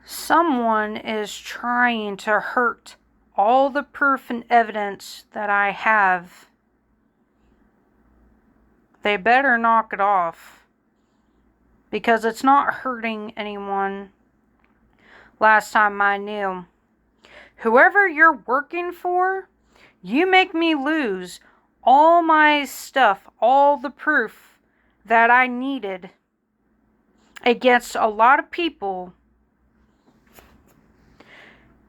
Someone is trying to hurt all the proof and evidence that I have. They better knock it off, because it's not hurting anyone. Last time I knew, whoever you're working for, you make me lose all my stuff, all the proof that I needed against a lot of people.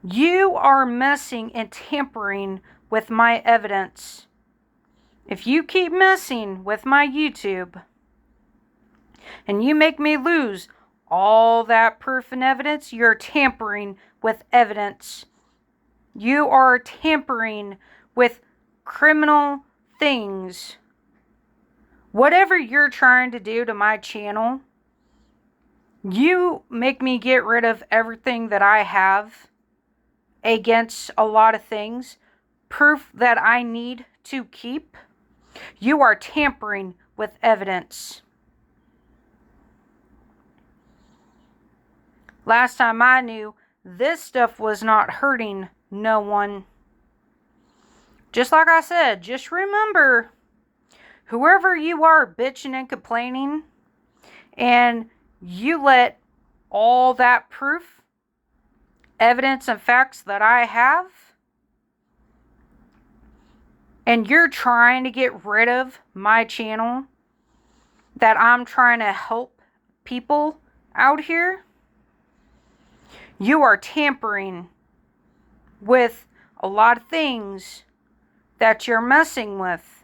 You are messing and tampering with my evidence. If you keep messing with my YouTube and you make me lose all that proof and evidence, you're tampering with evidence. You are tampering with criminal things. Whatever you're trying to do to my channel, you make me get rid of everything that I have against a lot of things, proof that I need to keep. You are tampering with evidence. Last time I knew, this stuff was not hurting no one. Just like I said, just remember, whoever you are bitching and complaining, and you let all that proof, evidence, and facts that I have, and you're trying to get rid of my channel, that I'm trying to help people out here, you are tampering with a lot of things that you're messing with.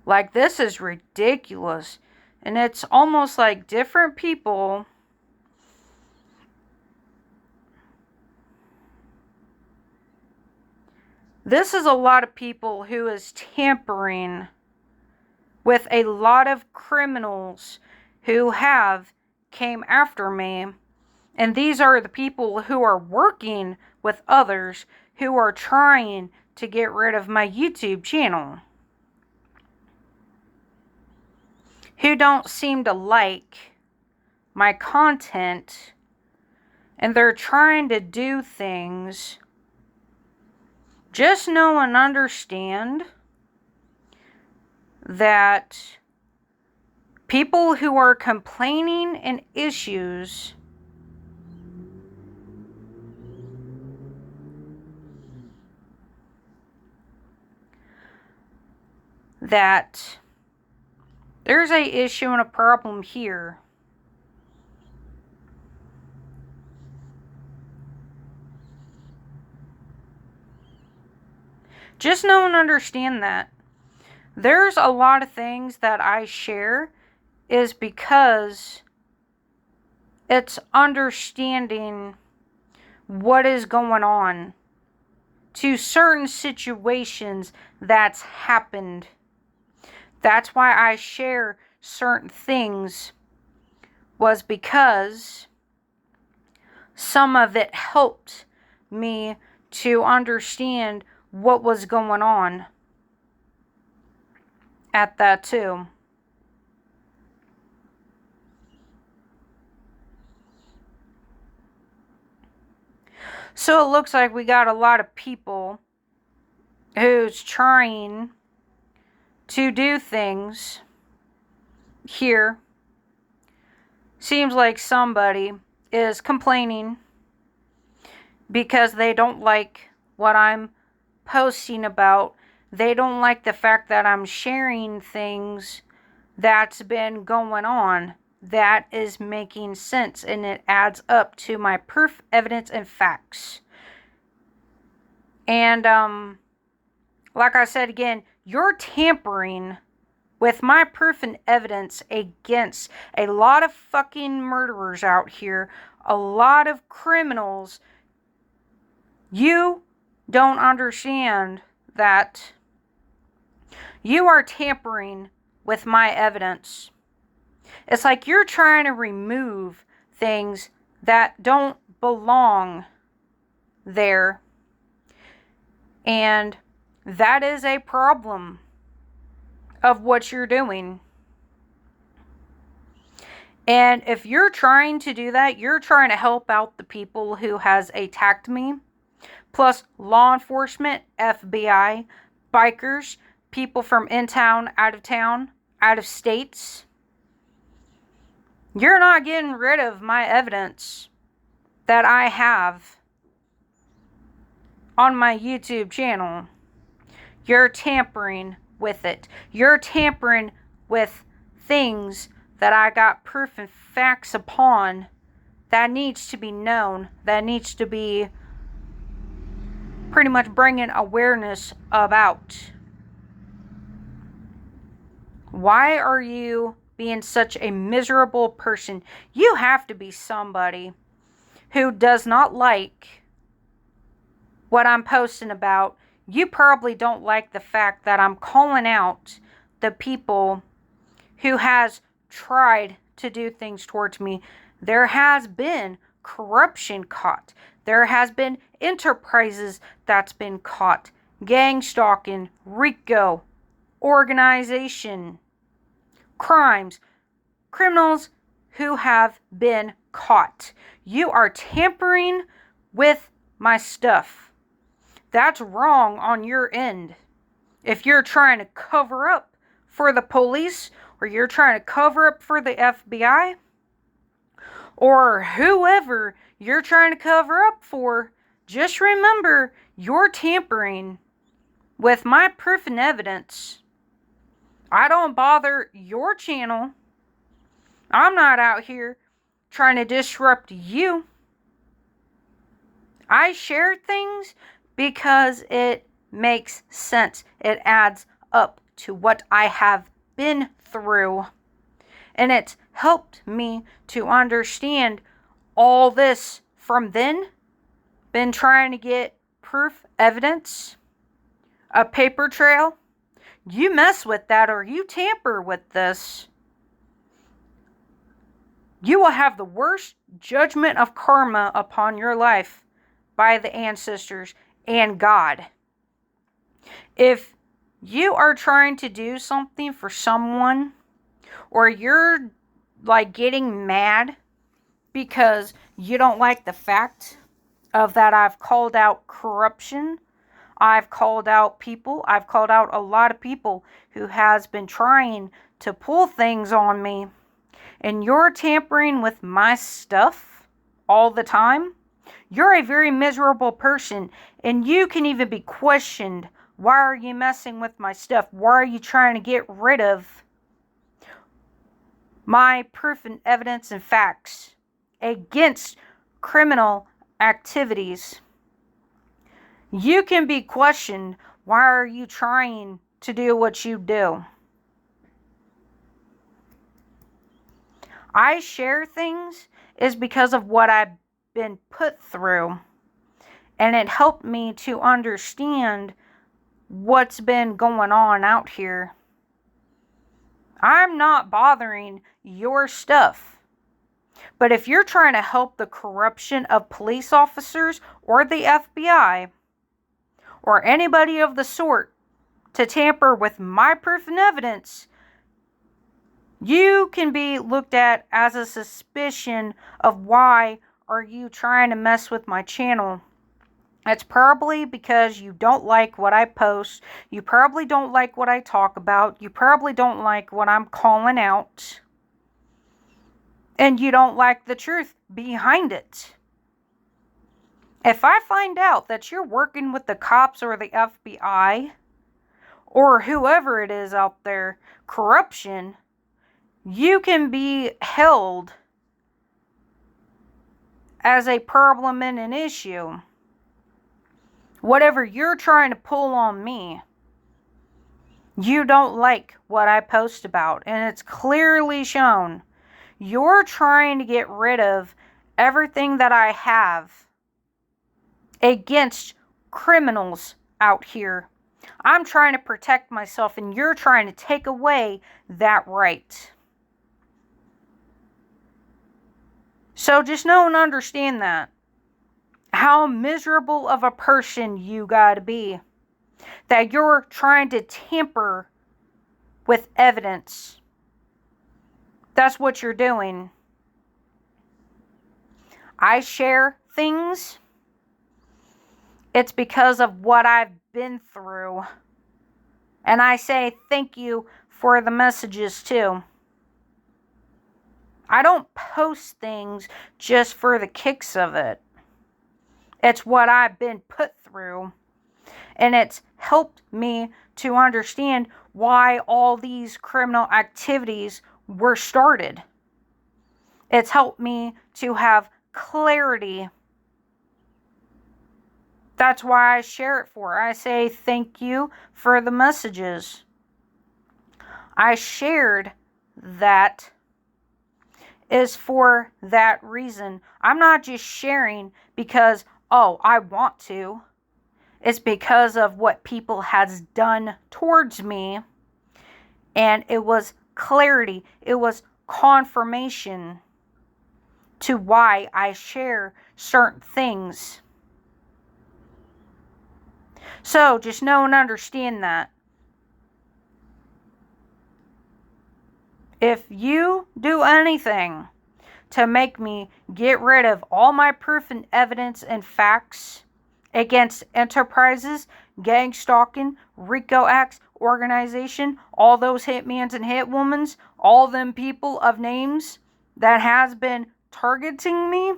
Like, this is ridiculous. And it's almost like different people this is a lot of people who is tampering with a lot of criminals who have came after me. And these are the people who are working with others who are trying to get rid of my YouTube channel, who don't seem to like my content, and they're trying to do things. Just know and understand that people who are complaining and issues that there's a issue and a problem here. Just know and understand that there's a lot of things that I share is because it's understanding what is going on to certain situations that's happened. That's why I share certain things, was because some of it helped me to understand what was going on at that too. So it looks like we got a lot of people who's trying to do things here. Seems like somebody is complaining because they don't like what I'm posting about. They don't like the fact that I'm sharing things that's been going on that is making sense, and it adds up to my proof, evidence, and facts. And like I said again, you're tampering with my proof and evidence against a lot of fucking murderers out here, a lot of criminals. You don't understand that you are tampering with my evidence. It's like you're trying to remove things that don't belong there. And that is a problem of what you're doing. And if you're trying to do that, you're trying to help out the people who has attacked me, plus law enforcement, FBI, bikers, people from in town, out of states. You're not getting rid of my evidence that I have on my YouTube channel. You're tampering with it. You're tampering with things that I got proof and facts upon that needs to be known, that needs to be pretty much bringing awareness about. Why are you being such a miserable person? You have to be somebody who does not like what I'm posting about. You probably don't like the fact that I'm calling out the people who has tried to do things towards me. There has been corruption caught. There has been enterprises that's been caught. Gang stalking, RICO, organization, crimes, criminals who have been caught. You are tampering with my stuff. That's wrong on your end. If you're trying to cover up for the police, or you're trying to cover up for the FBI, or whoever you're trying to cover up for, just remember you're tampering with my proof and evidence. I don't bother your channel. I'm not out here trying to disrupt you. I share things because it makes sense. It adds up to what I have been through. And it's helped me to understand all this from then. Been trying to get proof, evidence, a paper trail. You mess with that or you tamper with this, you will have the worst judgment of karma upon your life by the ancestors and God. If you are trying to do something for someone, or you're like getting mad because you don't like the fact of that I've called out corruption, I've called out people, I've called out a lot of people who has been trying to pull things on me, and you're tampering with my stuff all the time, you're a very miserable person, and you can even be questioned. Why are you messing with my stuff? Why are you trying to get rid of my proof and evidence and facts against criminal activities? You can be questioned. Why are you trying to do what you do? I share things is because of what I've been put through, and it helped me to understand what's been going on out here. I'm not bothering your stuff. But if you're trying to help the corruption of police officers or the FBI or anybody of the sort to tamper with my proof and evidence, you can be looked at as a suspicion of why are you trying to mess with my channel. It's probably because you don't like what I post. You probably don't like what I talk about. You probably don't like what I'm calling out. And you don't like the truth behind it. If I find out that you're working with the cops or the FBI or whoever it is out there, corruption, you can be held as a problem and an issue. Whatever you're trying to pull on me, you don't like what I post about, and it's clearly shown. You're trying to get rid of everything that I have against criminals out here. I'm trying to protect myself, and you're trying to take away that right. So just know and understand that. How miserable of a person you gotta be. That you're trying to tamper with evidence. That's what you're doing. I share things, it's because of what I've been through. And I say thank you for the messages too. I don't post things just for the kicks of it. It's what I've been put through. And it's helped me to understand why all these criminal activities were started. It's helped me to have clarity. That's why I share it for. I say thank you for the messages. I shared that is for that reason. I'm not just sharing because, oh, I want to. It's because of what people has done towards me. And it was clarity. It was confirmation to why I share certain things. So just know and understand that. If you do anything to make me get rid of all my proof and evidence and facts against enterprises, gang stalking, RICO acts, organization, all those hitmans and hitwomans, all them people of names that has been targeting me,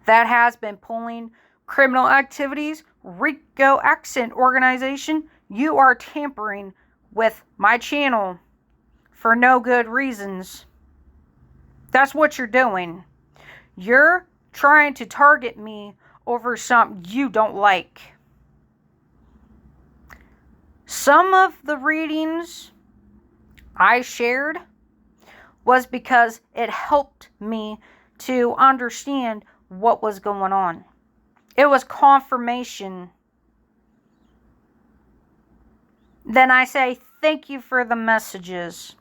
that has been pulling criminal activities, RICO acts and organization, you are tampering with my channel for no good reasons. That's what you're doing. You're trying to target me over something you don't like. Some of the readings I shared was because it helped me to understand what was going on. It was confirmation. Then I say thank you for the messages.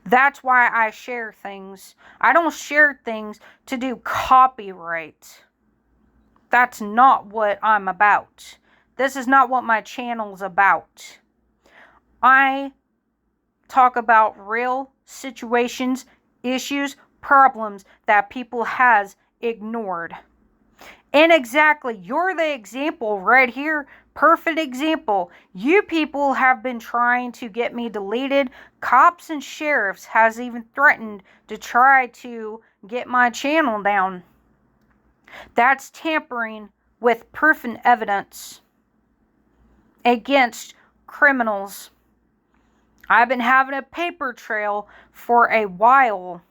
That's why I share things. I don't share things to do copyright. That's not what I'm about. This is not what my channel's about. I talk about real situations, issues, problems that people has ignored. And exactly, you're the example right here. Perfect example. You people have been trying to get me deleted. Cops and sheriffs has even threatened to try to get my channel down. That's tampering with proof and evidence against criminals. I've been having a paper trail for a while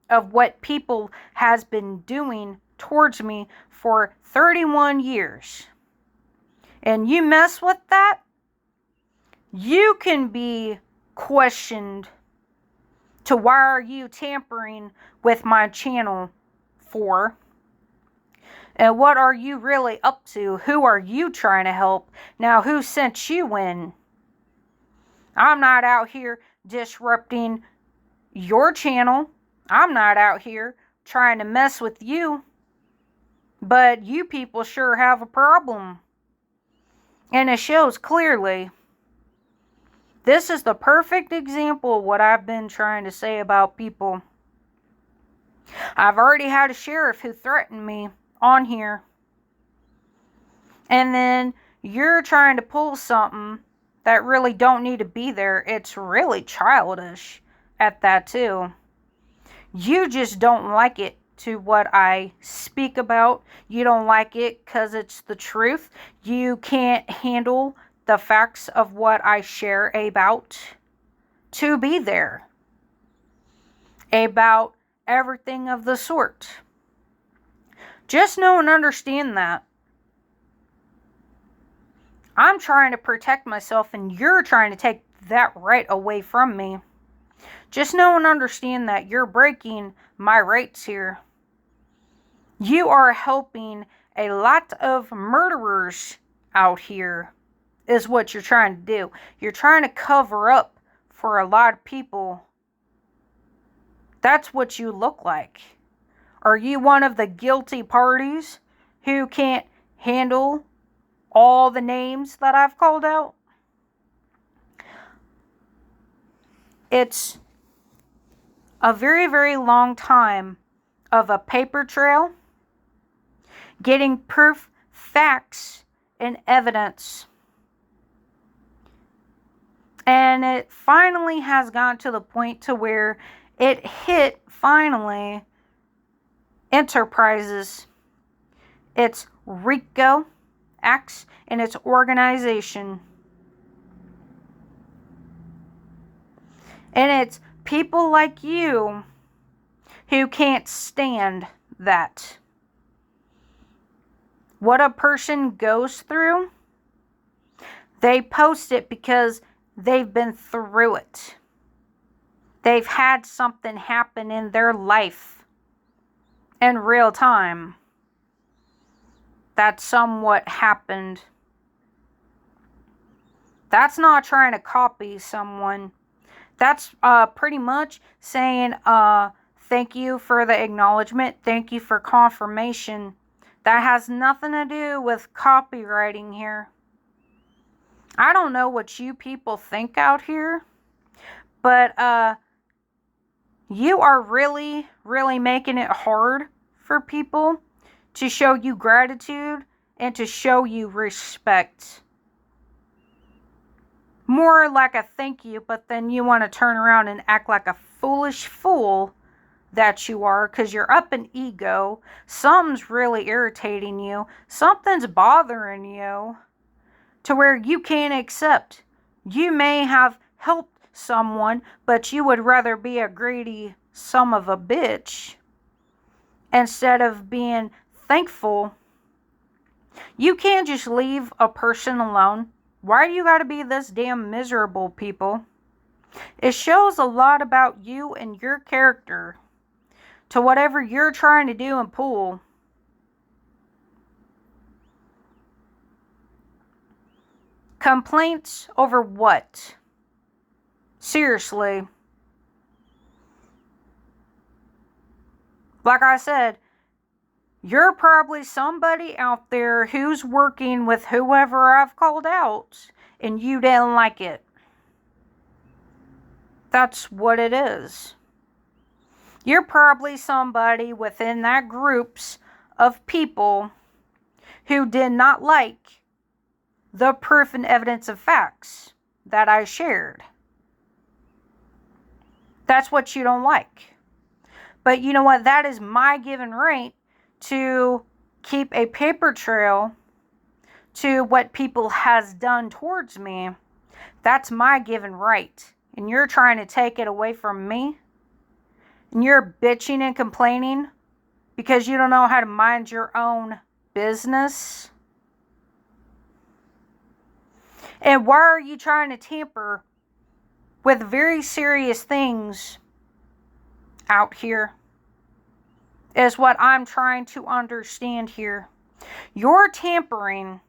of what people has been doing towards me for 31 years. And you mess with that, you can be questioned to why are you tampering with my channel for? And what are you really up to? Who are you trying to help? Now, who sent you in? I'm not out here disrupting your channel. I'm not out here trying to mess with you. But you people sure have a problem. And it shows clearly. This is the perfect example of what I've been trying to say about people. I've already had a sheriff who threatened me on here. And then you're trying to pull something that really don't need to be there. It's really childish at that too. You just don't like it to what I speak about. You don't like it because it's the truth. You can't handle the facts of what I share about to be there. About everything of the sort. Just know and understand that. I'm trying to protect myself and you're trying to take that right away from me. Just know and understand that you're breaking my rights here. You are helping a lot of murderers out here, is what you're trying to do. You're trying to cover up for a lot of people. That's what you look like. Are you one of the guilty parties who can't handle all the names that I've called out? It's a very, very long time of a paper trail, getting proof, facts, and evidence. And it finally has gotten to the point to where it hit, finally, enterprises. It's RICO acts and its organization. And it's people like you who can't stand that. What a person goes through, they post it because they've been through it. They've had something happen in their life in real time that somewhat happened. That's not trying to copy someone. That's pretty much saying, thank you for the acknowledgement. Thank you for confirmation. That has nothing to do with copywriting here. I don't know what you people think out here, but you are really, really making it hard for people to show you gratitude and to show you respect. More like a thank you, but then you want to turn around and act like a foolish fool that you are because you're up in ego. Something's really irritating you. Something's bothering you to where you can't accept. You may have helped someone, but you would rather be a greedy son of a bitch instead of being thankful. You can't just leave a person alone. Why do you gotta be this damn miserable, people? It shows a lot about you and your character to whatever you're trying to do and pull. Complaints over what? Seriously. Like I said, you're probably somebody out there who's working with whoever I've called out, and you didn't like it. That's what it is. You're probably somebody within that groups of people who did not like the proof and evidence of facts that I shared. That's what you don't like. But you know what? That is my given right to keep a paper trail to what people has done towards me. That's my given right. And you're trying to take it away from me. And you're bitching and complaining because you don't know how to mind your own business. And why are you trying to tamper with very serious things out here? Is what I'm trying to understand here. You're tampering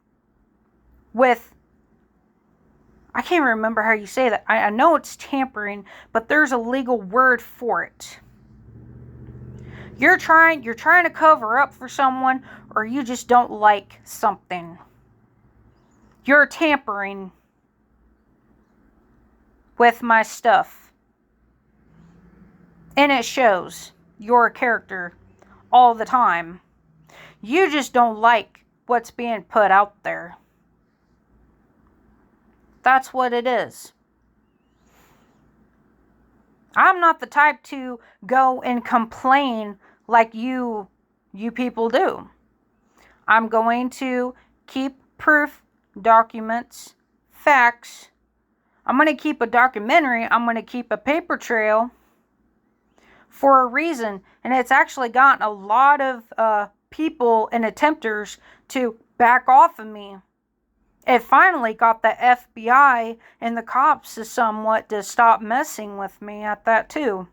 with, I can't remember how you say that. I know it's tampering, but there's a legal word for it. You're trying to cover up for someone, or you just don't like something. You're tampering with my stuff. And it shows your character all the time. You just don't like what's being put out there. That's what it is. I'm not the type to go and complain like you people do. I'm going to keep proof, documents, facts. I'm going to keep a documentary. I'm going to keep a paper trail for a reason. And it's actually gotten a lot of people and attempters to back off of me. It finally got the FBI and the cops to stop messing with me at that too.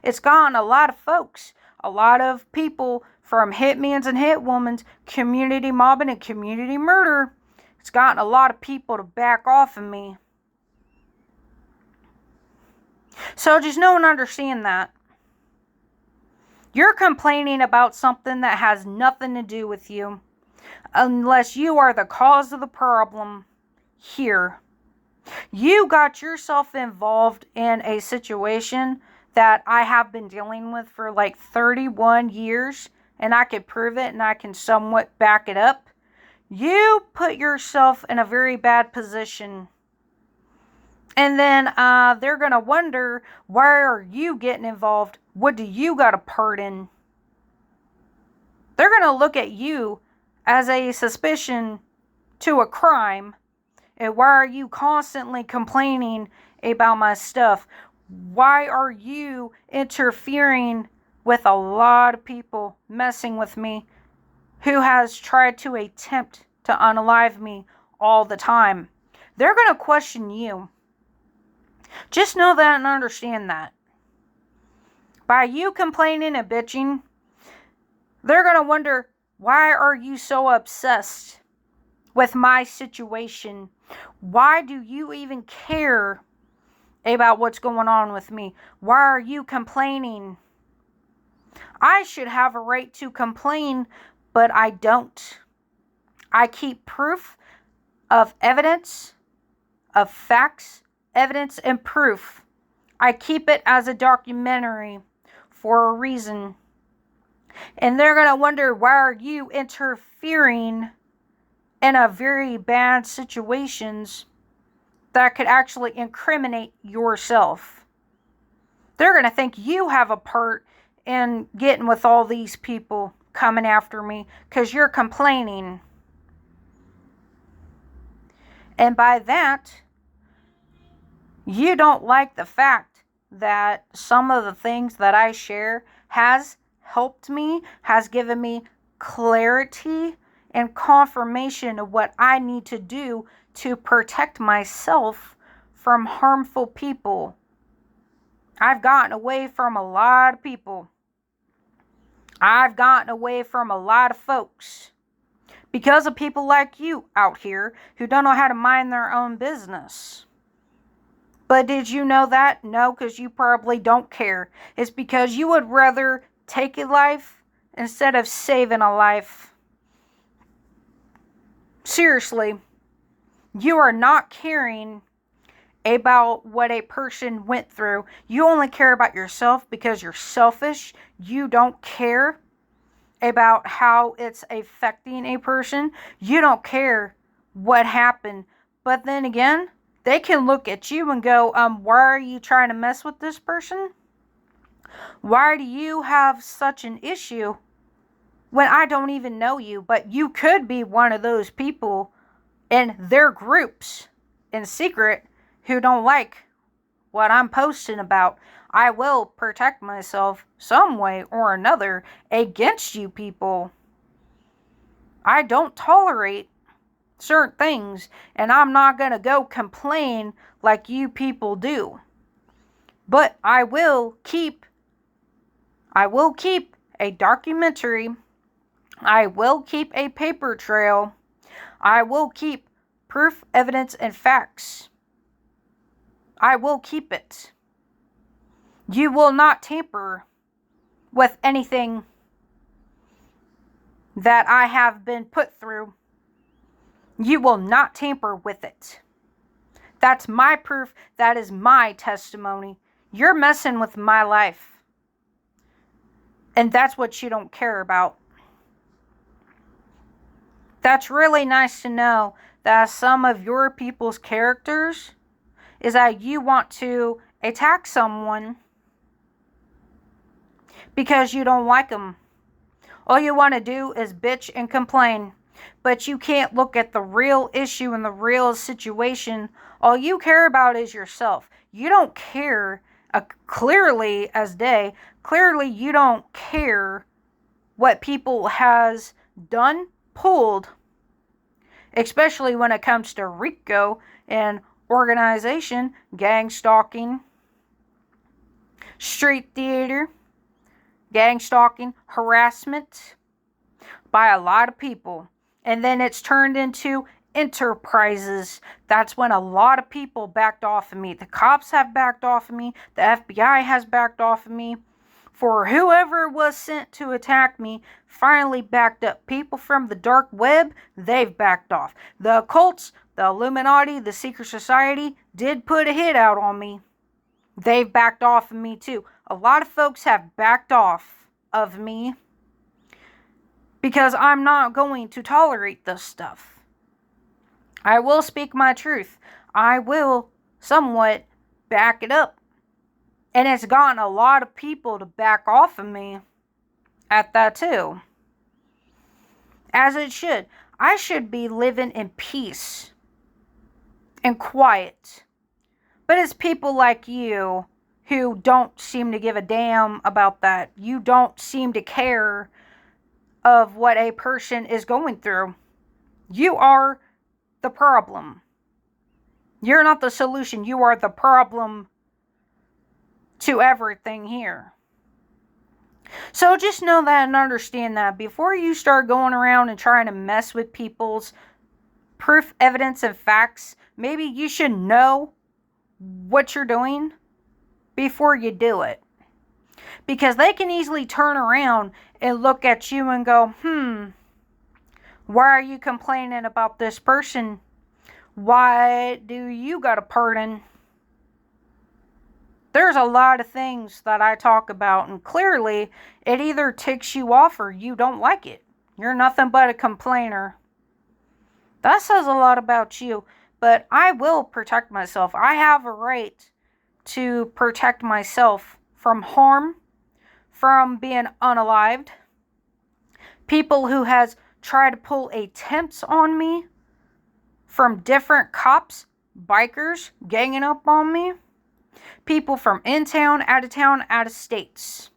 It's gotten a lot of folks, a lot of people from hitmans and hitwomans, community mobbing and community murder. It's gotten a lot of people to back off of me. So just know and understand that. You're complaining about something that has nothing to do with you. Unless you are the cause of the problem here. You got yourself involved in a situation that I have been dealing with for like 31 years, and I could prove it and I can somewhat back it up, you put yourself in a very bad position. And then they're going to wonder, why are you getting involved? What do you got a part in? They're going to look at you as a suspicion to a crime. And why are you constantly complaining about my stuff? Why are you interfering with a lot of people, messing with me, who has tried to attempt to unalive me all the time? They're going to question you. Just know that and understand that. By you complaining and bitching, they're going to wonder, why are you so obsessed with my situation? Why do you even care about what's going on with me? Why are you complaining? I should have a right to complain, but I don't. I keep proof of evidence, of facts, evidence, and proof. I keep it as a documentary for a reason. And they're going to wonder, why are you interfering in a very bad situations that could actually incriminate yourself? They're going to think you have a part in getting with all these people coming after me because you're complaining. And by that, you don't like the fact that some of the things that I share has helped me, has given me clarity and confirmation of what I need to do to protect myself from harmful people. I've gotten away from a lot of people. I've gotten away from a lot of folks because of people like you out here who don't know how to mind their own business. But did you know that? No, because you probably don't care. It's because you would rather take a life instead of saving a life. Seriously, you are not caring about what a person went through. You only care about yourself because you're selfish. You don't care about how it's affecting a person. You don't care what happened. But then again, they can look at you and go, why are you trying to mess with this person? Why do you have such an issue when I don't even know you? But you could be one of those people in their groups in secret who don't like what I'm posting about. I will protect myself some way or another against you people. I don't tolerate certain things, and I'm not going to go complain like you people do. But I will keep a documentary. I will keep a paper trail. I will keep proof, evidence, and facts. I will keep it. You will not tamper with anything that I have been put through. You will not tamper with it. That's my proof. That is my testimony. You're messing with my life. And that's what you don't care about. That's really nice to know that some of your people's characters is that you want to attack someone because you don't like them. All you want to do is bitch and complain. But you can't look at the real issue and the real situation. All you care about is yourself. You don't care, clearly as day, clearly you don't care what people has done, pulled, especially when it comes to RICO and organization, gang stalking, street theater, gang stalking, harassment by a lot of people. And then it's turned into enterprises. That's when a lot of people backed off of me. The cops have backed off of me. The FBI has backed off of me. For whoever was sent to attack me finally backed up. People from the dark web, they've backed off. The occults, the Illuminati, the secret society did put a hit out on me. They've backed off of me too. a lot of folks have backed off of me because I'm not going to tolerate this stuff. I will speak my truth. I will somewhat back it up. And it's gotten a lot of people to back off of me at that too. As it should. I should be living in peace and quiet. But it's people like you who don't seem to give a damn about that. You don't seem to care of what a person is going through. You are the problem. You're not the solution. You are the problem to everything here. So just know that and understand that before you start going around and trying to mess with people's proof, evidence, and facts, maybe you should know what you're doing before you do it. Because they can easily turn around and look at you and go, why are you complaining about this person? Why do you got a pardon? There's a lot of things that I talk about, and clearly it either ticks you off or you don't like it. You're nothing but a complainer. That says a lot about you, but I will protect myself. I have a right to protect myself from harm, from being unalived, people who has tried to pull attempts on me, from different cops, bikers ganging up on me, people from in town, out of states.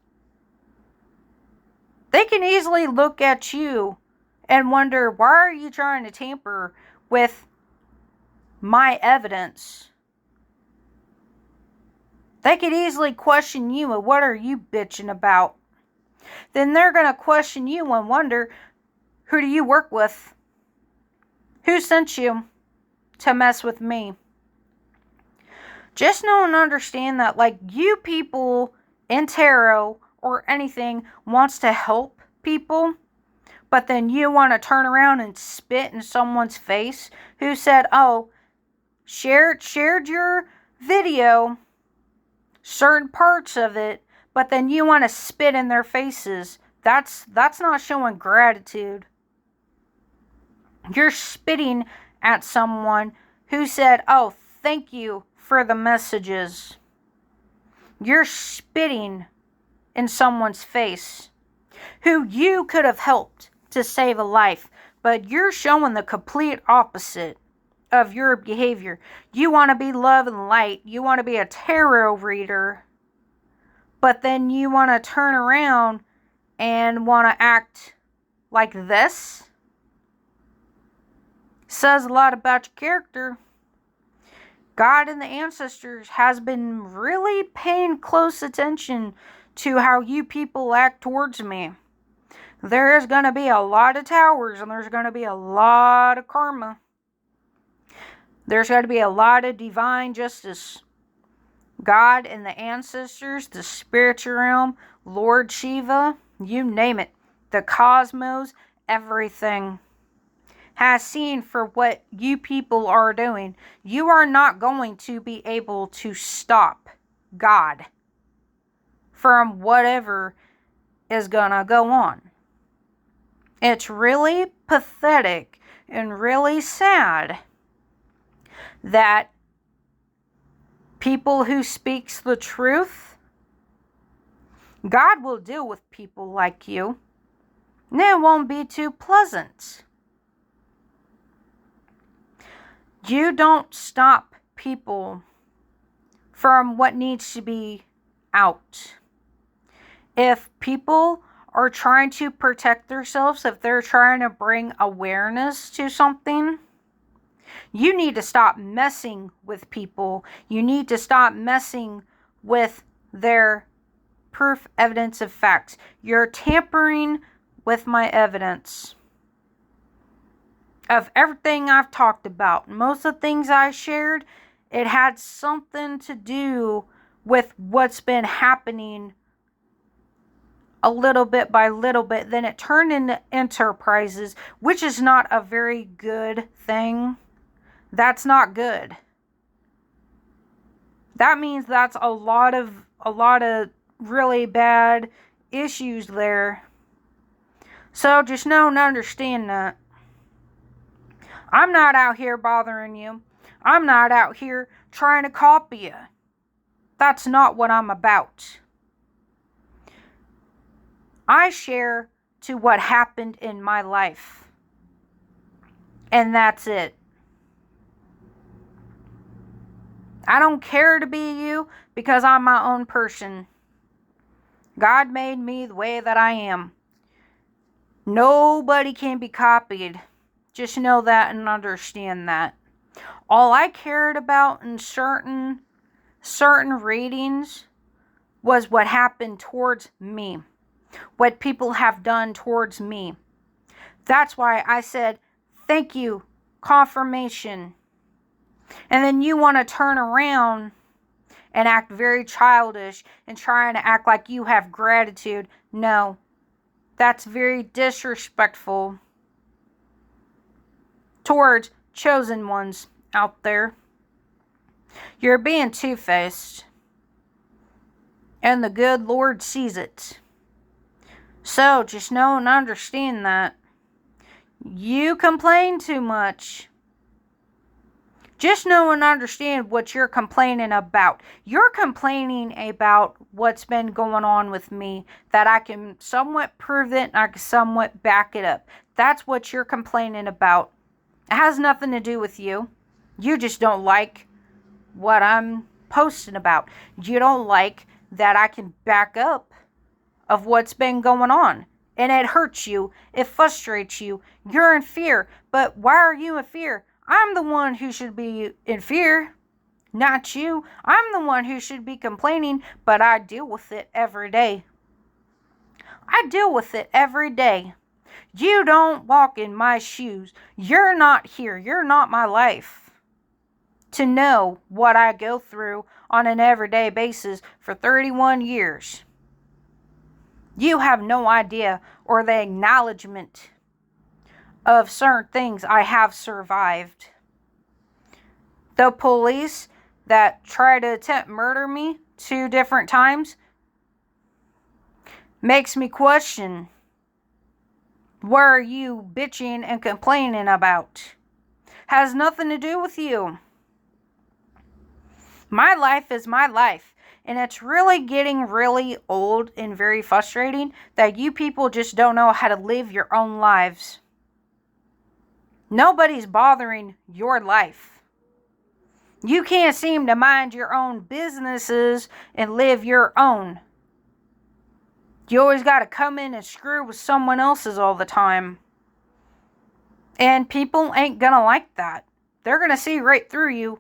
They can easily look at you and wonder, why are you trying to tamper with my evidence? They could easily question you and what are you bitching about? Then they're going to question you and wonder, who do you work with? Who sent you to mess with me? Just know and understand that, like, you people in tarot or anything wants to help people, but then you want to turn around and spit in someone's face who said, oh, shared your video, certain parts of it, but then you want to spit in their faces. That's not showing gratitude. You're spitting at someone who said, oh, thank you for the messages. You're spitting in someone's face who you could have helped to save a life, but you're showing the complete opposite of your behavior. You want to be love and light. You want to be a tarot reader, but then you want to turn around and want to act like this. Says a lot about your character. God and the ancestors has been really paying close attention to how you people act towards me. There's going to be a lot of towers and there's going to be a lot of karma. There's going to be a lot of divine justice. God and the ancestors, the spiritual realm, Lord Shiva, you name it, the cosmos, everything has seen for what you people are doing. You are not going to be able to stop God from whatever is gonna go on. It's really pathetic and really sad that people who speaks the truth, God will deal with people like you, and it won't be too pleasant. You don't stop people from what needs to be out. If people are trying to protect themselves, if they're trying to bring awareness to something, you need to stop messing with people. You need to stop messing with their proof, evidence, of facts. You're tampering with my evidence of everything I've talked about. Most of the things I shared, it had something to do with what's been happening a little bit by little bit. Then it turned into enterprises, which is not a very good thing. That's not good. That means that's a lot of really bad issues there. So just know and understand that. I'm not out here bothering you. I'm not out here trying to copy you. That's not what I'm about. I share to what happened in my life. And that's it. I don't care to be you because I'm my own person. God made me the way that I am. Nobody can be copied. Just know that and understand that. All I cared about in certain readings was what happened towards me. What people have done towards me. That's why I said, thank you, confirmation. And then you want to turn around and act very childish and trying to act like you have gratitude. No, that's very disrespectful towards chosen ones out there. You're being two-faced. And the good Lord sees it. So just know and understand that. You complain too much. Just know and understand what you're complaining about. You're complaining about what's been going on with me, that I can somewhat prove it and I can somewhat back it up. That's what you're complaining about. It has nothing to do with you. You just don't like what I'm posting about. You don't like that I can back up of what's been going on. And it hurts you. It frustrates you. You're in fear. But why are you in fear? I'm the one who should be in fear, not you. I'm the one who should be complaining, but I deal with it every day. I deal with it every day. You don't walk in my shoes. You're not here. You're not my life to know what I go through on an everyday basis for 31 years. You have no idea or the acknowledgement of certain things I have survived. The police that tried to attempt murder me 2 different times makes me question, what are you bitching and complaining about? Has nothing to do with you. My life is my life. And it's really getting really old and very frustrating that you people just don't know how to live your own lives. Nobody's bothering your life. You can't seem to mind your own businesses and live your own. You always got to come in and screw with someone else's all the time. And people ain't gonna like that. They're gonna see right through you.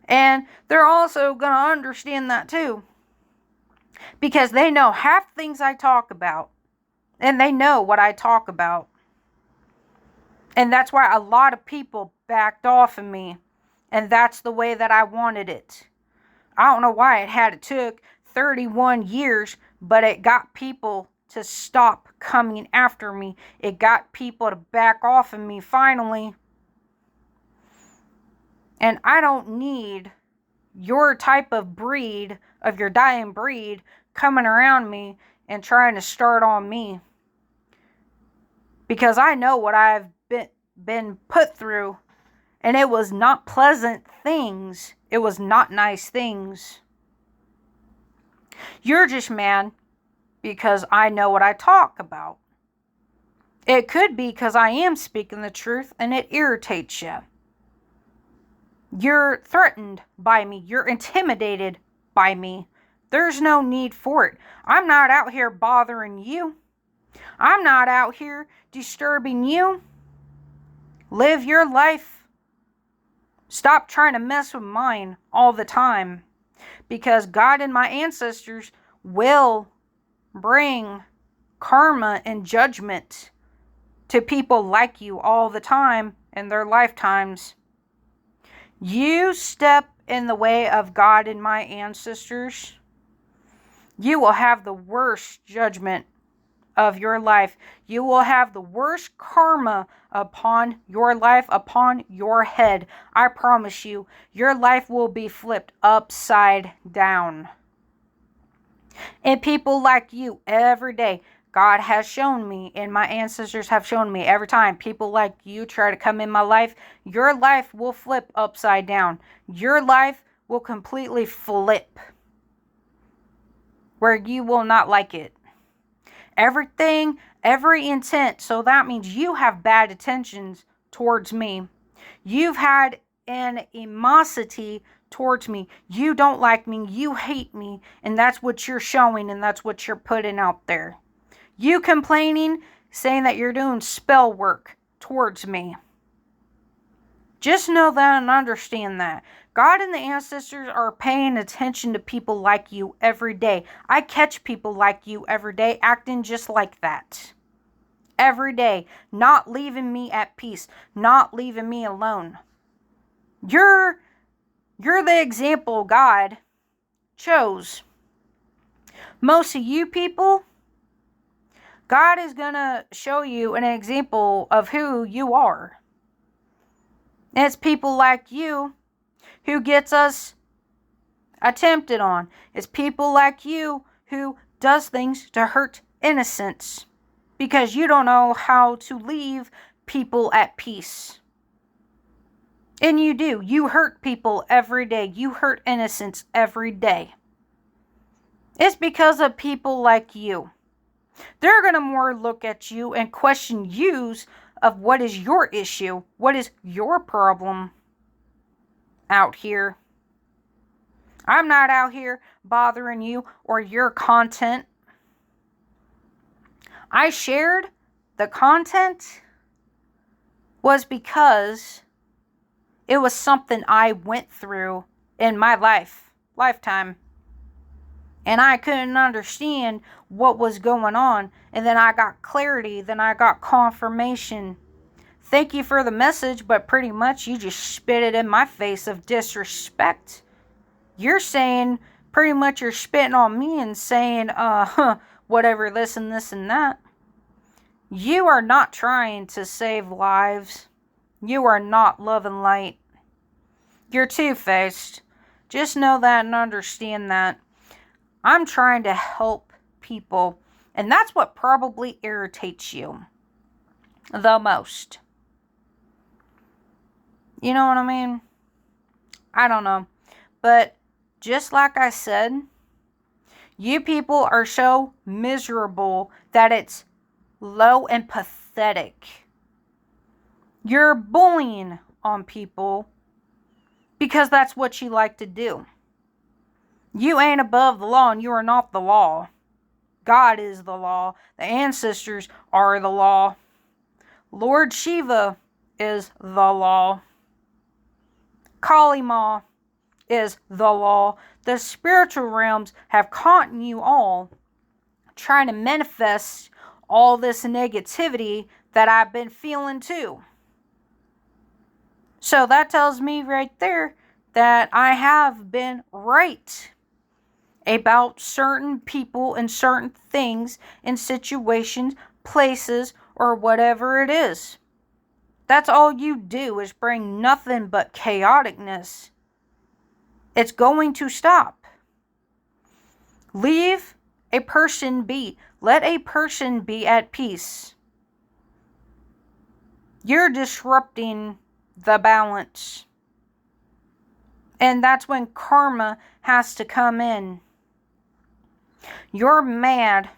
And they're also going to understand that too. Because they know half the things I talk about. And they know what I talk about. And that's why a lot of people backed off of me. And that's the way that I wanted it. I don't know why it took 31 years. But it got people to stop coming after me. It got people to back off of me finally. And I don't need your type of breed, of your dying breed, coming around me and trying to start on me. Because I know what I've been put through. And it was not pleasant things. It was not nice things. You're just mad because I know what I talk about. It could be because I am speaking the truth and it irritates you. You're threatened by me. You're intimidated by me. There's no need for it. I'm not out here bothering you. I'm not out here disturbing you. Live your life. Stop trying to mess with mine all the time. Because God and my ancestors will bring karma and judgment to people like you all the time in their lifetimes. You step in the way of God and my ancestors, you will have the worst judgment of your life. You will have the worst karma upon your life, upon your head. I promise you, your life will be flipped upside down. And people like you every day. God has shown me, and my ancestors have shown me every time people like you try to come in my life, your life will flip upside down. Your life will completely flip where you will not like it. Everything, every intent. So that means you have bad intentions towards me. You've had an animosity towards me. You don't like me. You hate me. And that's what you're showing, and that's what you're putting out there. You complaining, saying that you're doing spell work towards me. Just know that and understand that. God and the ancestors are paying attention to people like you every day. I catch people like you every day acting just like that. Every day. Not leaving me at peace. Not leaving me alone. You're the example God chose. Most of you people, God is going to show you an example of who you are. And it's people like you who gets us attempted on. It's people like you who does things to hurt innocents because you don't know how to leave people at peace. And you do. You hurt people every day. You hurt innocents every day. It's because of people like you. They're going to more look at you and question yous of what is your issue, what is your problem out here. I'm not out here bothering you or your content. I shared the content was because it was something I went through in my lifetime. And I couldn't understand what was going on. And then I got clarity. Then I got confirmation. Thank you for the message, but pretty much you just spit it in my face of disrespect. You're saying, pretty much you're spitting on me and saying, whatever, this and that. You are not trying to save lives. You are not love and light. You're two-faced. Just know that and understand that. I'm trying to help people. And that's what probably irritates you the most. You know what I mean? I don't know. But just like I said, you people are so miserable that it's low and pathetic. You're bullying on people because that's what you like to do. You ain't above the law and you are not the law. God is the law. The ancestors are the law. Lord Shiva is the law. Kali Ma is the law. The spiritual realms have caught you all trying to manifest all this negativity that I've been feeling too. So that tells me right there that I have been right about certain people and certain things and situations, places, or whatever it is. That's all you do is bring nothing but chaoticness. It's going to stop. Leave a person be. Let a person be at peace. You're disrupting the balance. And that's when karma has to come in. You're mad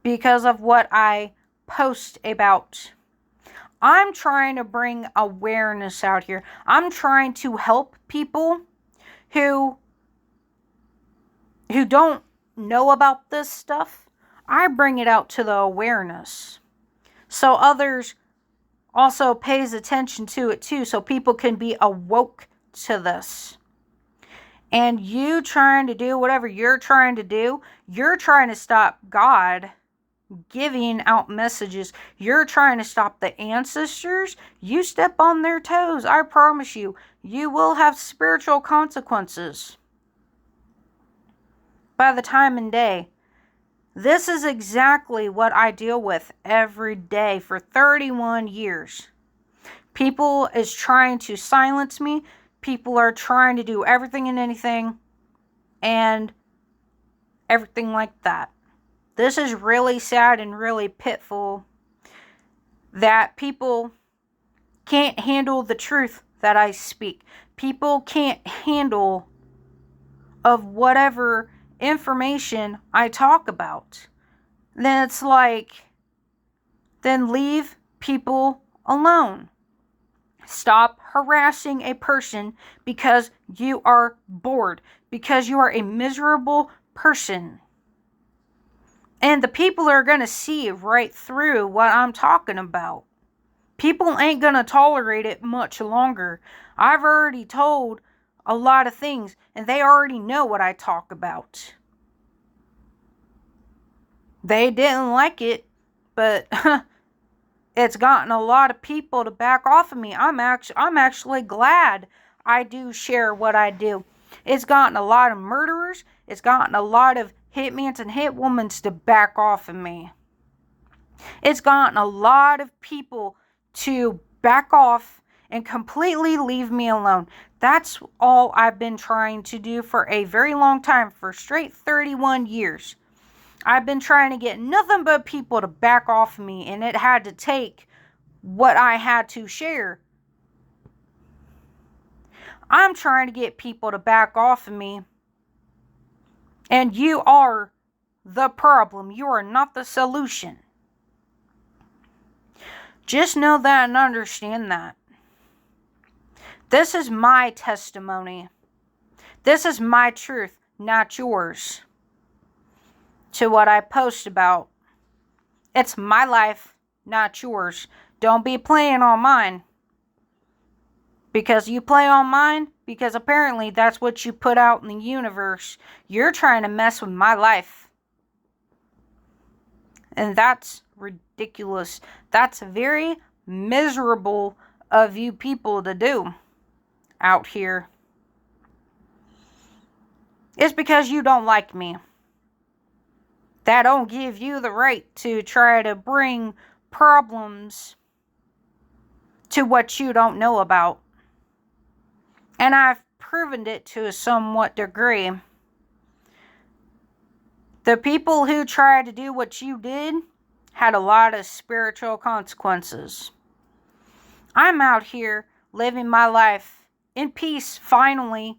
because of what I post about. I'm trying to bring awareness out here. I'm trying to help people who don't know about this stuff. I bring it out to the awareness. So others also pays attention to it too. So people can be awoke to this. And you trying to do whatever you're trying to do, you're trying to stop God giving out messages. You're trying to stop the ancestors. You step on their toes. I promise you, you will have spiritual consequences by the time and day. This is exactly what I deal with every day for 31 years. People is trying to silence me. People are trying to do everything and anything. And everything like that. This is really sad and really pitiful that people can't handle the truth that I speak. People can't handle of whatever information I talk about. Then it's like, then leave people alone. Stop harassing a person because you are bored, because you are a miserable person. And the people are going to see right through what I'm talking about. People ain't going to tolerate it much longer. I've already told a lot of things, and they already know what I talk about. They didn't like it, but it's gotten a lot of people to back off of me. I'm actually glad I do share what I do. It's gotten a lot of murderers. It's gotten a lot of hitmans and hitwomans to back off of me. It's gotten a lot of people to back off and completely leave me alone. That's all I've been trying to do for a very long time, for straight 31 years. I've been trying to get nothing but people to back off of me, and it had to take what I had to share. I'm trying to get people to back off of me, and you are the problem. You are not the solution. Just know that and understand that. This is my testimony. This is my truth, not yours. To what I post about. It's my life, not yours. Don't be playing on mine. Because you play on mine, because apparently that's what you put out in the universe. You're trying to mess with my life. And that's ridiculous. That's very miserable of you people to do out here. It's because you don't like me. That don't give you the right to try to bring problems to what you don't know about. And I've proven it to a somewhat degree. The people who tried to do what you did had a lot of spiritual consequences. I'm out here living my life in peace, finally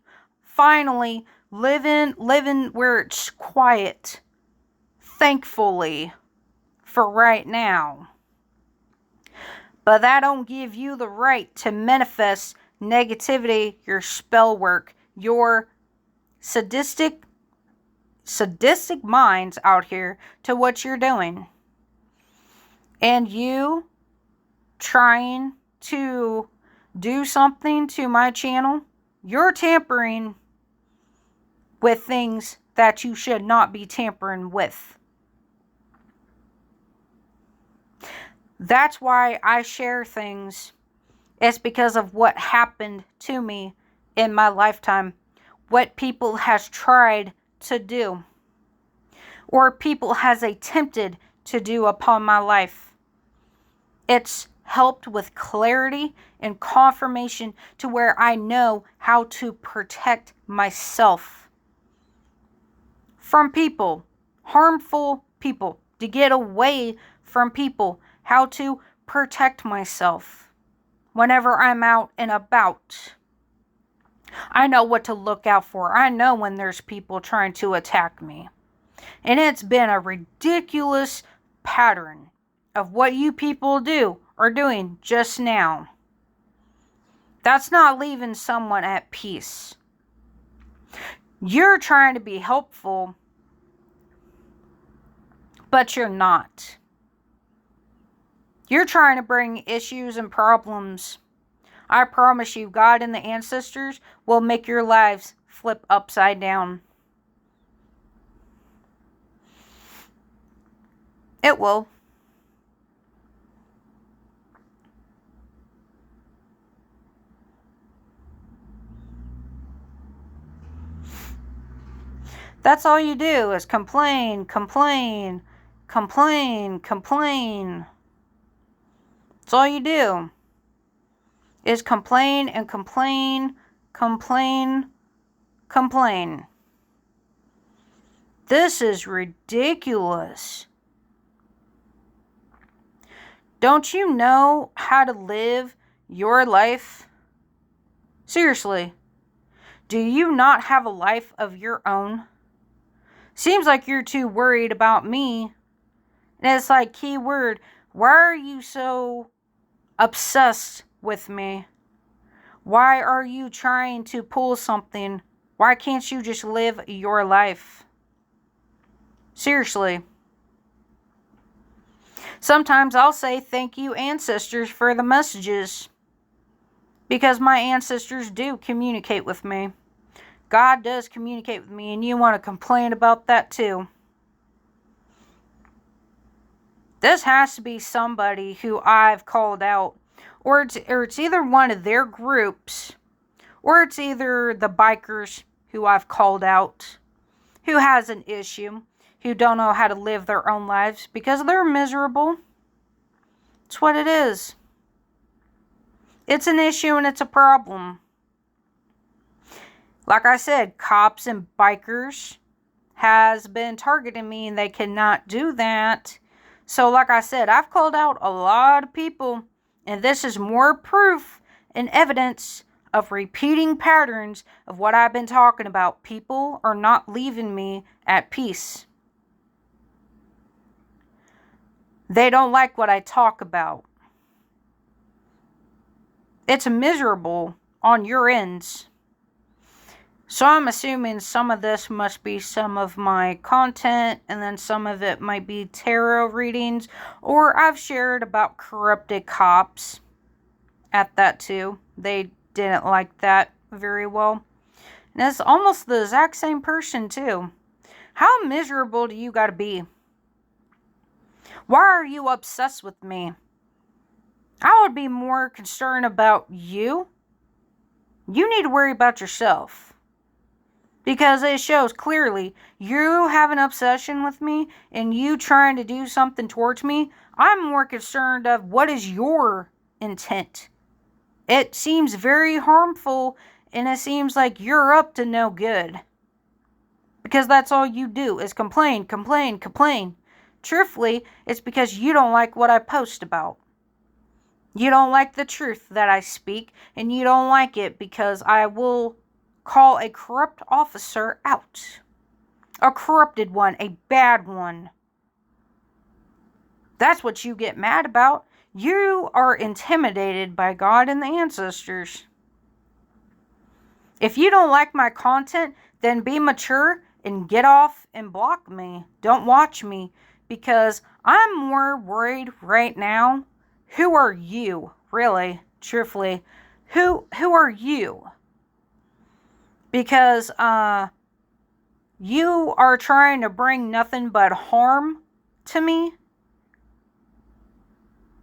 living where it's quiet, thankfully, for right now. But that don't give you the right to manifest negativity, your spell work, your sadistic minds out here to what you're doing. And you trying to do something to my channel, you're tampering with things that you should not be tampering with. That's why I share things. It's because of what happened to me in my lifetime. What people has tried to do. Or people has attempted to do upon my life. It's helped with clarity and confirmation to where I know how to protect myself from people, harmful people, to get away from people, how to protect myself whenever I'm out and about. I know what to look out for. I know when there's people trying to attack me. And it's been a ridiculous pattern of what you people are doing just now. That's not leaving someone at peace. You're trying to be helpful, but you're not. You're trying to bring issues and problems. I promise you, God and the ancestors will make your lives flip upside down. It will. That's all you do is complain, complain, complain, complain. That's all you do. Is complain and complain, complain, complain. This is ridiculous. Don't you know how to live your life? Seriously, do you not have a life of your own? Seems like you're too worried about me. And it's like, keyword, why are you so obsessed with me? Why are you trying to pull something? Why can't you just live your life? Seriously. Sometimes I'll say thank you, ancestors, for the messages. Because my ancestors do communicate with me. God does communicate with me, and you want to complain about that too. This has to be somebody who I've called out. Or it's either one of their groups. Or it's either the bikers who I've called out. Who has an issue. Who don't know how to live their own lives. Because they're miserable. It's what it is. It's an issue and it's a problem. Like I said, cops and bikers has been targeting me, and they cannot do that. So like I said, I've called out a lot of people, and this is more proof and evidence of repeating patterns of what I've been talking about. People are not leaving me at peace. They don't like what I talk about. It's miserable on your ends. So I'm assuming some of this must be some of my content, and then some of it might be tarot readings, or I've shared about corrupted cops at that too. They didn't like that very well. And it's almost the exact same person too. How miserable do you gotta be? Why are you obsessed with me? I would be more concerned about you. You need to worry about yourself. Because it shows clearly you have an obsession with me and you trying to do something towards me. I'm more concerned of what is your intent. It seems very harmful, and it seems like you're up to no good. Because that's all you do is complain, complain, complain. Truthfully, it's because you don't like what I post about. You don't like the truth that I speak, and you don't like it because I will call a corrupt officer out. A corrupted one, a bad one. That's what you get mad about. You are intimidated by God and the ancestors. If you don't like my content, then be mature and get off and block me. Don't watch me, because I'm more worried right now. Who are you? Really, truthfully, who are you? Because you are trying to bring nothing but harm to me.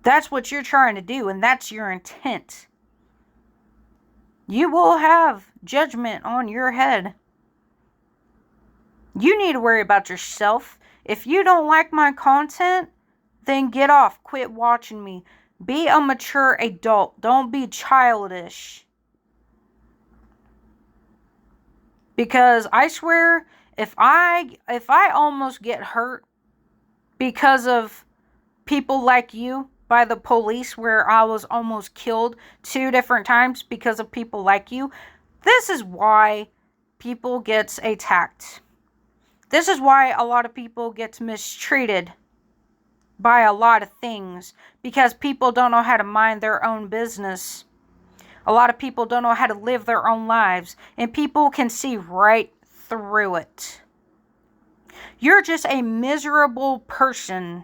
That's what you're trying to do, and that's your intent. You will have judgment on your head. You need to worry about yourself. If you don't like my content, then get off. Quit watching me. Be a mature adult. Don't be childish. Because I swear, if I almost get hurt because of people like you by the police, where I was almost killed 2 different times because of people like you, this is why people get attacked. This is why a lot of people get mistreated by a lot of things, because people don't know how to mind their own business. A lot of people don't know how to live their own lives, and people can see right through it. You're just a miserable person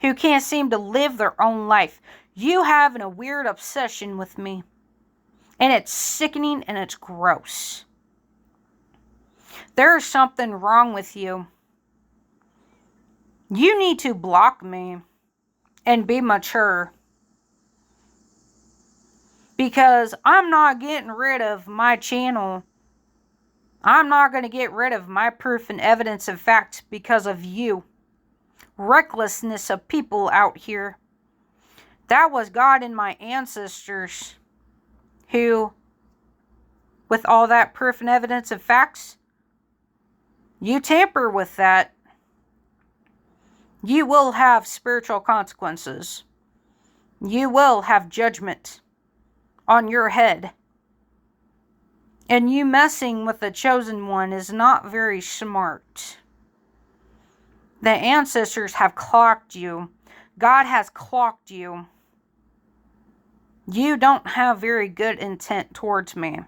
who can't seem to live their own life. You have a weird obsession with me, and it's sickening and it's gross. There's something wrong with you. You need to block me and be mature. Because I'm not getting rid of my channel. I'm not going to get rid of my proof and evidence of fact because of you. Recklessness of people out here. That was God and my ancestors who, with all that proof and evidence of facts, You tamper with that, you will have spiritual consequences. You will have judgment on your head. And you messing with the chosen one is not very smart. The ancestors have clocked you. God has clocked you. You don't have very good intent towards me.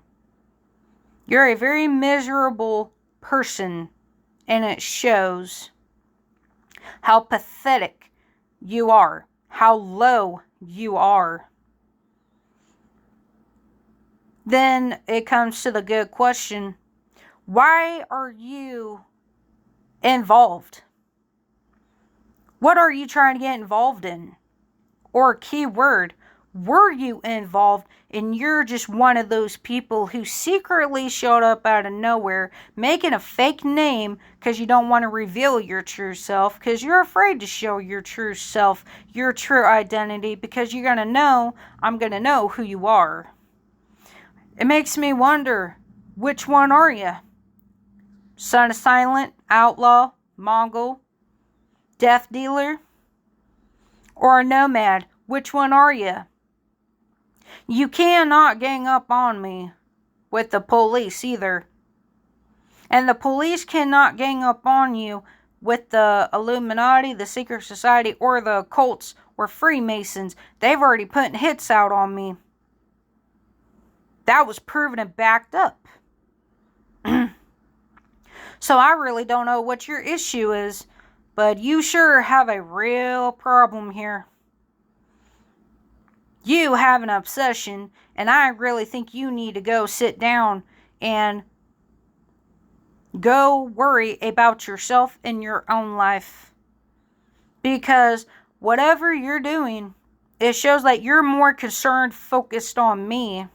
You're a very miserable person, and it shows how pathetic you are, how low you are. Then it comes to the good question, why are you involved? What are you trying to get involved in? Or keyword, were you involved and you're just one of those people who secretly showed up out of nowhere making a fake name because you don't want to reveal your true self, because you're afraid to show your true self, your true identity, because you're going to know, I'm going to know who you are. It makes me wonder, which one are you? Son of Silent, outlaw, Mongol, death dealer, or a nomad? Which one are you? You cannot gang up on me with the police either. And the police cannot gang up on you with the Illuminati, the Secret Society, or the cults or Freemasons. They've already put hits out on me. That was proven and backed up. So I really don't know what your issue is, but you sure have a real problem here. You have an obsession, and I really think you need to go sit down and go worry about yourself and your own life. Because whatever you're doing, it shows that you're more concerned, focused on me.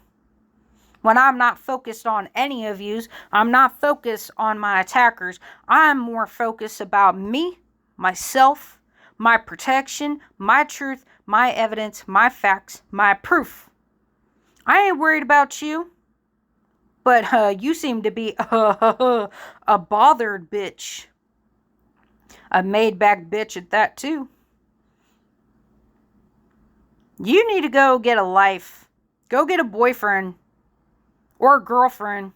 When I'm not focused on any of yous, I'm not focused on my attackers. I'm more focused about me, myself, my protection, my truth, my evidence, my facts, my proof. I ain't worried about you. But you seem to be a bothered bitch. A made-back bitch at that, too. You need to go get a life. Go get a boyfriend. Or a girlfriend.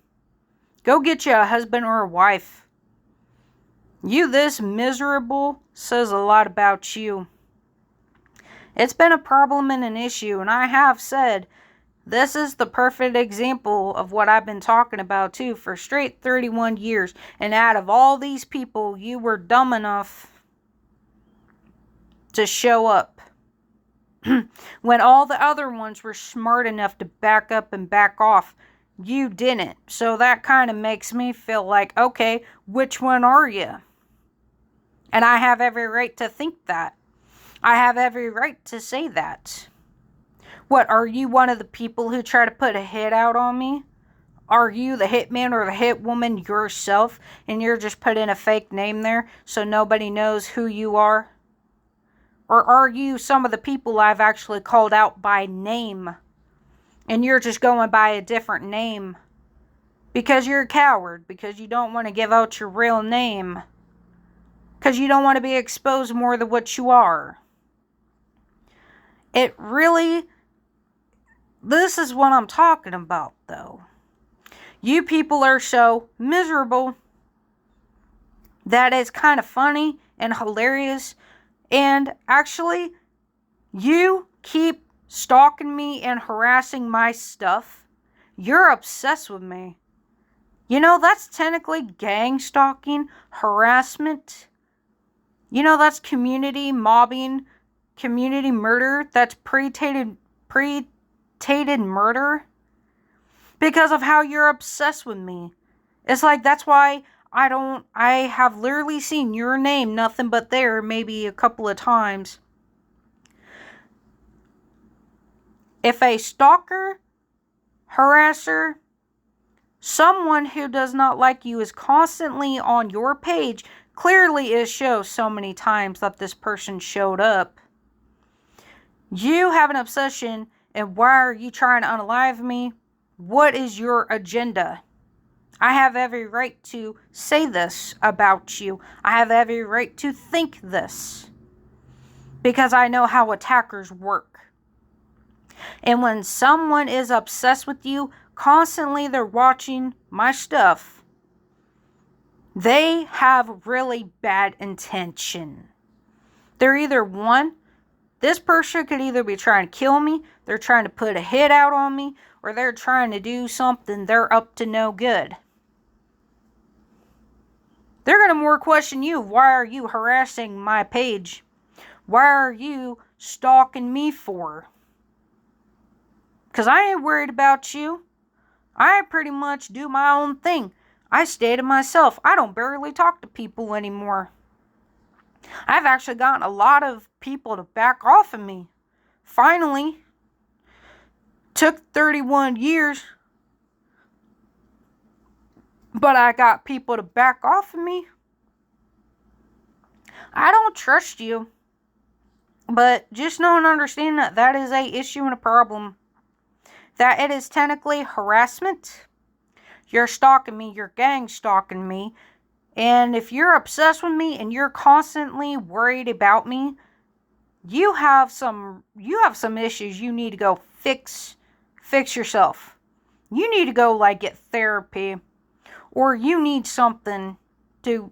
Go get you a husband or a wife. You this miserable says a lot about you. It's been a problem and an issue, and I have said this is the perfect example of what I've been talking about too for straight 31 years. And out of all these people, you were dumb enough to show up. When all the other ones were smart enough to back up and back off, you didn't. So that kind of makes me feel like, okay, which one are you? And I have every right to think that. I have every right to say that. What, are you one of the people who try to put a hit out on me? Are you the hitman or the hit woman yourself, and you're just putting a fake name there so nobody knows who you are? Or are you some of the people I've actually called out by name, and you're just going by a different name because you're a coward, because you don't want to give out your real name, because you don't want to be exposed more than what you are? It really... This is what I'm talking about, though. You people are so miserable that it's kind of funny and hilarious. And actually, you keep stalking me and harassing my stuff. You're obsessed with me. You know, that's technically gang stalking, harassment. You know, that's community mobbing, community murder. That's premeditated murder because of how you're obsessed with me. It's like, that's why I have literally seen your name nothing but there maybe a couple of times. If a stalker, harasser, someone who does not like you is constantly on your page, clearly it shows so many times that this person showed up. You have an obsession. And why are you trying to unalive me? What is your agenda? I have every right to say this about you. I have every right to think this. Because I know how attackers work. And when someone is obsessed with you, constantly they're watching my stuff, they have really bad intention. They're either one, this person could either be trying to kill me, they're trying to put a hit out on me, or they're trying to do something they're up to no good. They're going to more question you. Why are you harassing my page? Why are you stalking me for? Because I ain't worried about you. I pretty much do my own thing. I stay to myself. I don't barely talk to people anymore. I've actually gotten a lot of people to back off of me. Finally. Took 31 years. But I got people to back off of me. I don't trust you. But just know and understand that that is a issue and a problem. That it is technically harassment. You're stalking me. You're gang stalking me. And if you're obsessed with me and you're constantly worried about me, you have some issues you need to go fix yourself. You need to go get therapy, or you need something to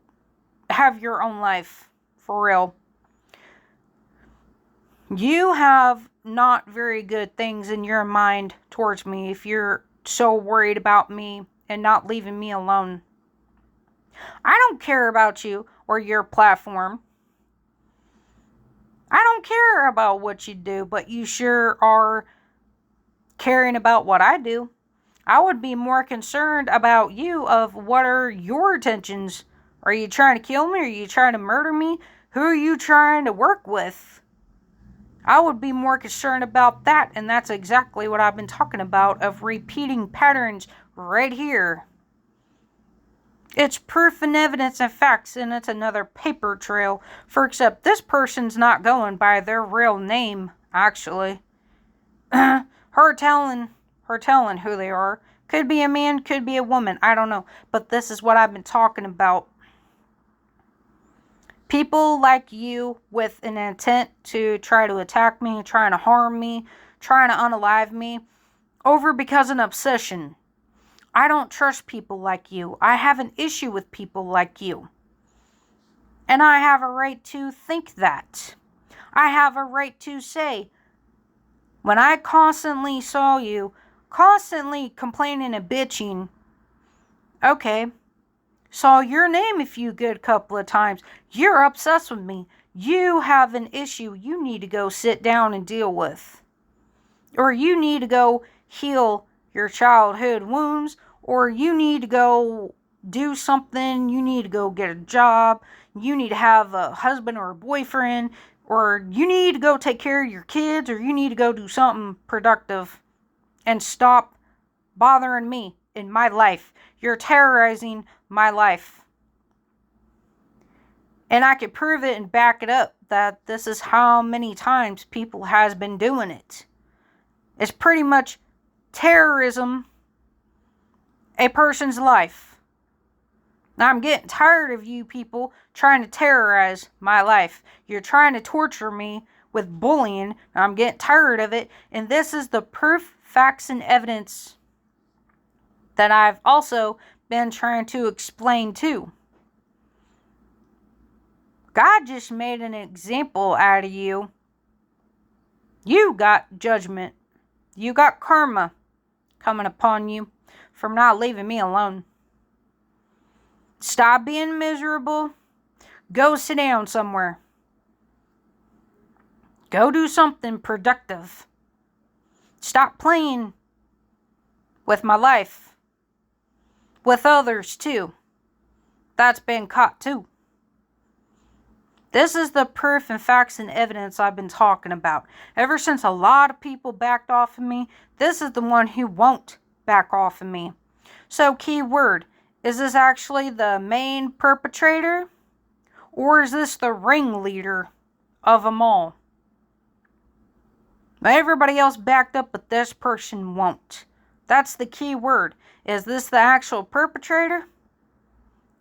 have your own life for real. You have not very good things in your mind towards me if you're so worried about me and not leaving me alone. I don't care about you or your platform. I don't care about what you do, but you sure are caring about what I do. I would be more concerned about you of what are your intentions. Are you trying to kill me? Are you trying to murder me? Who are you trying to work with? I would be more concerned about that, and that's exactly what I've been talking about, of repeating patterns right here. It's proof and evidence and facts, and it's another paper trail. For except this person's not going by their real name, actually. her telling who they are. Could be a man, could be a woman, I don't know. But this is what I've been talking about. People like you with an intent to try to attack me, trying to harm me, trying to unalive me, over because of an obsession. I don't trust people like you. I have an issue with people like you. And I have a right to think that. I have a right to say, when I constantly saw you, constantly complaining and bitching, okay, saw your name a few good couple of times. You're obsessed with me. You have an issue you need to go sit down and deal with. Or you need to go heal your childhood wounds. Or you need to go do something. You need to go get a job. You need to have a husband or a boyfriend. Or you need to go take care of your kids. Or you need to go do something productive. And stop bothering me in my life. You're terrorizing my life. And I can prove it and back it up that this is how many times people has been doing it. It's pretty much terrorism a person's life. Now I'm getting tired of you people trying to terrorize my life. You're trying to torture me with bullying. I'm getting tired of it. And this is the proof, facts, and evidence that I've also been trying to explain too. God just made an example out of you. You got judgment. You got karma coming upon you from not leaving me alone. Stop being miserable. Go sit down somewhere. Go do something productive. Stop playing with my life. With others too. That's been caught too. This is the proof and facts and evidence I've been talking about. Ever since a lot of people backed off of me, this is the one who won't back off of me. So, key word, is this actually the main perpetrator? Or is this the ringleader of them all? Everybody else backed up, but this person won't. That's the key word. Is this the actual perpetrator?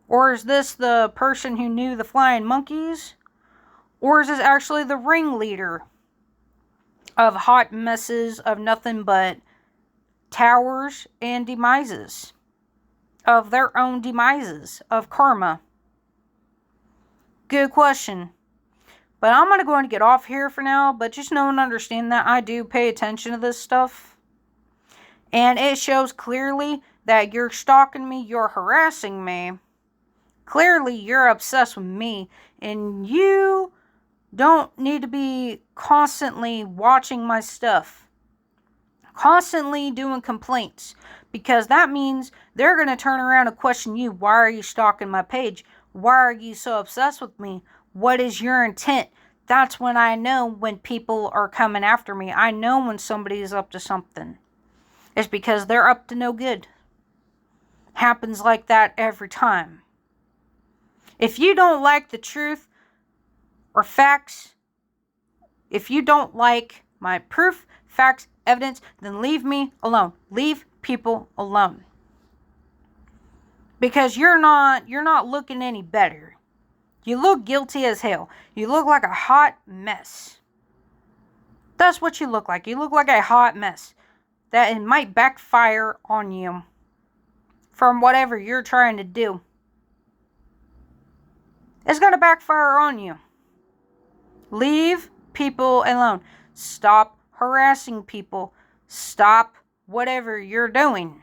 Or is this the person who knew the flying monkeys? Or is this actually the ringleader of hot messes of nothing but towers and demises? Of their own demises, of karma? Good question. But I'm going to go and get off here for now. But just know and understand that I do pay attention to this stuff. And it shows clearly that you're stalking me, you're harassing me. Clearly you're obsessed with me. And you don't need to be constantly watching my stuff. Constantly doing complaints. Because that means they're going to turn around and question you. Why are you stalking my page? Why are you so obsessed with me? What is your intent? That's when I know when people are coming after me. I know when somebody is up to something. It's because they're up to no good. Happens like that every time. If you don't like the truth or facts, if you don't like my proof, facts, evidence, then leave me alone. Leave people alone. Because you're not looking any better. You look guilty as hell. You look like a hot mess. That's what you look like. You look like a hot mess. That it might backfire on you. From whatever you're trying to do. It's going to backfire on you. Leave people alone. Stop harassing people. Stop whatever you're doing.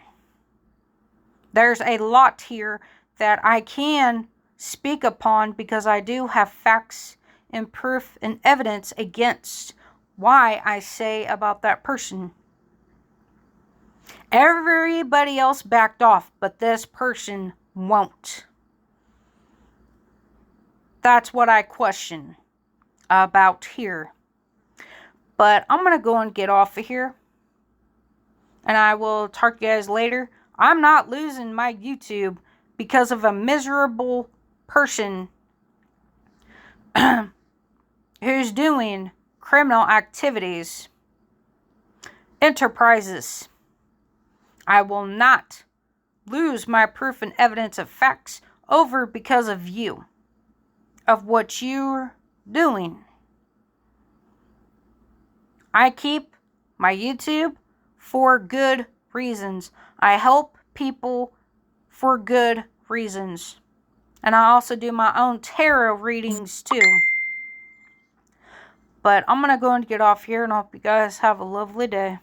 There's a lot here that I can speak upon because I do have facts and proof and evidence against why I say about that person. Everybody else backed off, but this person won't. That's what I question about here. But I'm going to go and get off of here. And I will talk to you guys later. I'm not losing my YouTube because of a miserable person who's doing criminal activities, enterprises. I will not lose my proof and evidence of facts over because of you, of what you're doing. I keep my YouTube for good reasons. I help people for good reasons. And I also do my own tarot readings too. But I'm going to go and get off here, and I hope you guys have a lovely day.